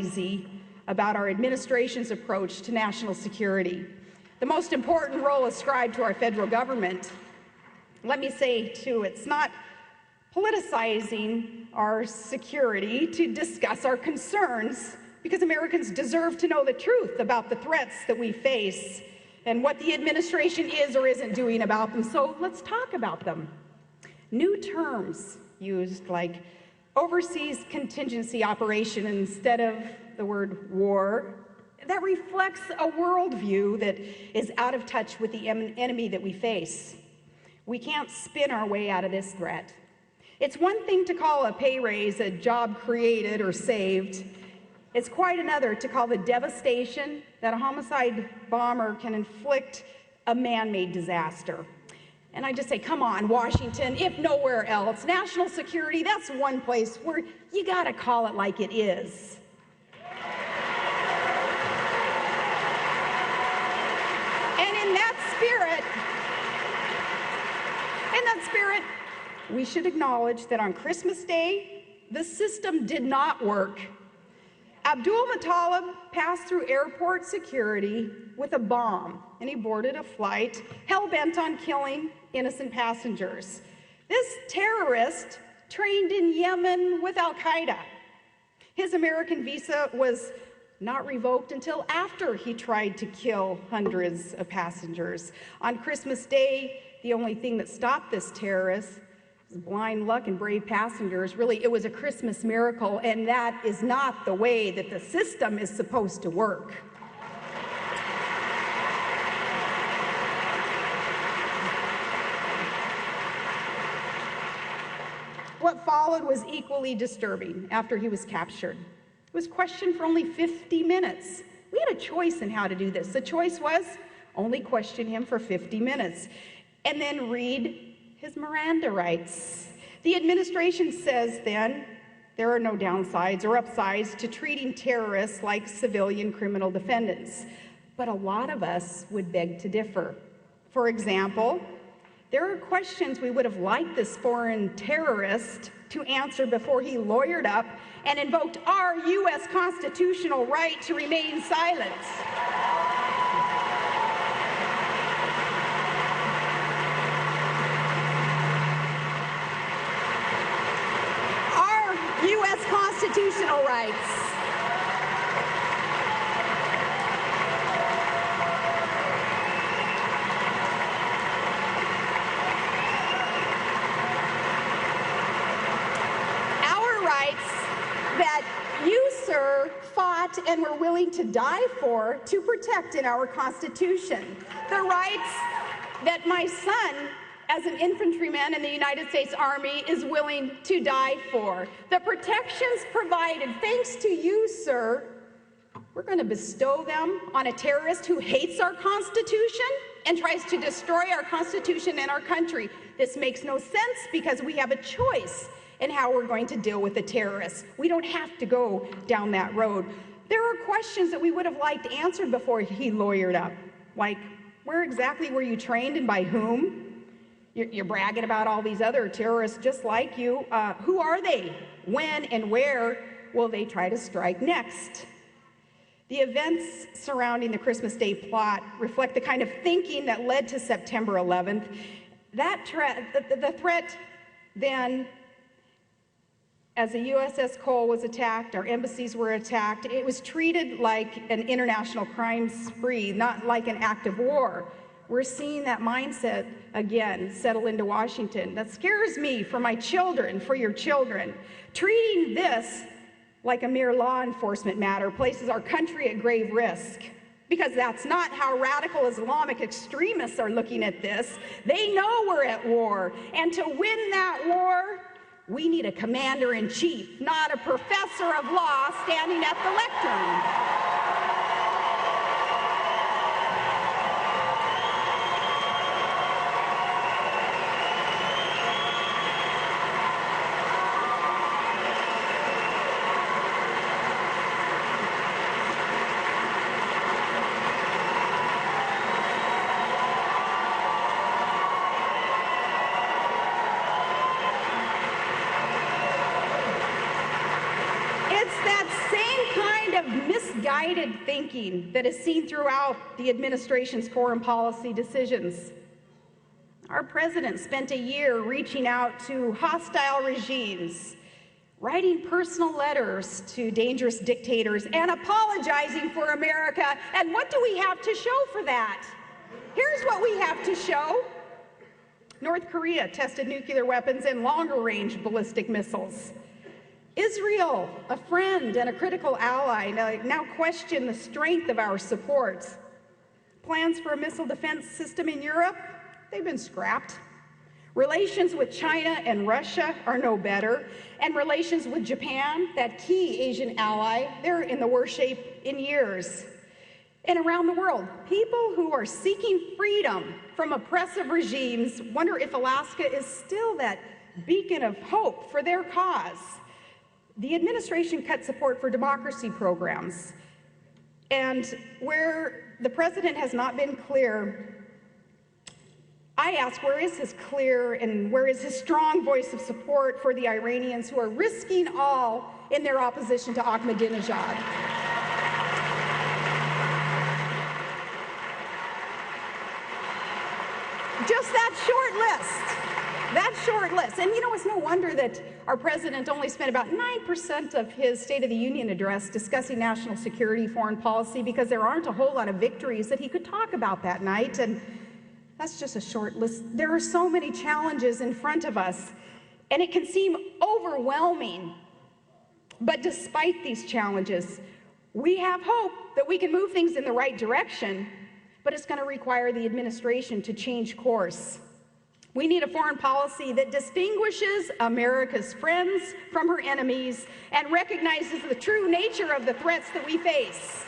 uneasy about our administration's approach to national security. The most important role ascribed to our federal government, let me say too, it's not politicizing our security to discuss our concerns, because Americans deserve to know the truth about the threats that we face and what the administration is or isn't doing about them. So let's talk about them. New terms used like overseas contingency operation instead of the word war. That reflects a worldview that is out of touch with the enemy that we face. We can't spin our way out of this threat. It's one thing to call a pay raise a job created or saved. It's quite another to call the devastation that a homicide bomber can inflict a man-made disaster. And I just say, come on, Washington, if nowhere else. National security, that's one place where you gotta call it like it is. And in that spirit, we should acknowledge that on Christmas Day, the system did not work. Abdul Muttalib passed through airport security with a bomb, and he boarded a flight hell-bent on killing innocent passengers. This terrorist trained in Yemen with Al-Qaeda. His American visa was not revoked until after he tried to kill hundreds of passengers. On Christmas Day, the only thing that stopped this terrorist was blind luck and brave passengers. Really, it was a Christmas miracle, and that is not the way that the system is supposed to work. What followed was equally disturbing after he was captured. He was questioned for only 50 minutes. We had a choice in how to do this. The choice was only question him for 50 minutes and then read his Miranda rights. The administration says then there are no downsides or upsides to treating terrorists like civilian criminal defendants. But a lot of us would beg to differ. For example, there are questions we would have liked this foreign terrorist to answer before he lawyered up and invoked our U.S. constitutional right to remain silent. Our U.S. constitutional rights. That you, sir, fought and were willing to die for to protect in our Constitution. The rights that my son, as an infantryman in the United States Army, is willing to die for. The protections provided, thanks to you, sir, we're going to bestow them on a terrorist who hates our Constitution and tries to destroy our Constitution and our country. This makes no sense because we have a choice and how we're going to deal with the terrorists. We don't have to go down that road. There are questions that we would have liked answered before he lawyered up, like, where exactly were you trained and by whom? You're bragging about all these other terrorists just like you. Who are they? When and where will they try to strike next? The events surrounding the Christmas Day plot reflect the kind of thinking that led to September 11th. The threat then, as the USS Cole was attacked, our embassies were attacked, it was treated like an international crime spree, not like an act of war. We're seeing that mindset again settle into Washington. That scares me for my children, for your children. Treating this like a mere law enforcement matter places our country at grave risk, because that's not how radical Islamic extremists are looking at this. They know we're at war, and to win that war, we need a commander-in-chief, not a professor of law standing at the lectern. It's that same kind of misguided thinking that is seen throughout the administration's foreign policy decisions. Our president spent a year reaching out to hostile regimes, writing personal letters to dangerous dictators, and apologizing for America. And what do we have to show for that? Here's what we have to show. North Korea tested nuclear weapons and longer-range ballistic missiles. Israel, a friend and a critical ally, now question the strength of our support. Plans for a missile defense system in Europe, they've been scrapped. Relations with China and Russia are no better. And relations with Japan, that key Asian ally, they're in the worst shape in years. And around the world, people who are seeking freedom from oppressive regimes wonder if Alaska is still that beacon of hope for their cause. The administration cut support for democracy programs. And where the president has not been clear, I ask, where is his clear and where is his strong voice of support for the Iranians who are risking all in their opposition to Ahmadinejad? Just that short list. And you know, it's no wonder that our president only spent about 9% of his State of the Union address discussing national security, foreign policy, because there aren't a whole lot of victories that he could talk about that night. And that's just a short list. There are so many challenges in front of us, and it can seem overwhelming. But despite these challenges, we have hope that we can move things in the right direction, but it's going to require the administration to change course. We need a foreign policy that distinguishes America's friends from her enemies and recognizes the true nature of the threats that we face.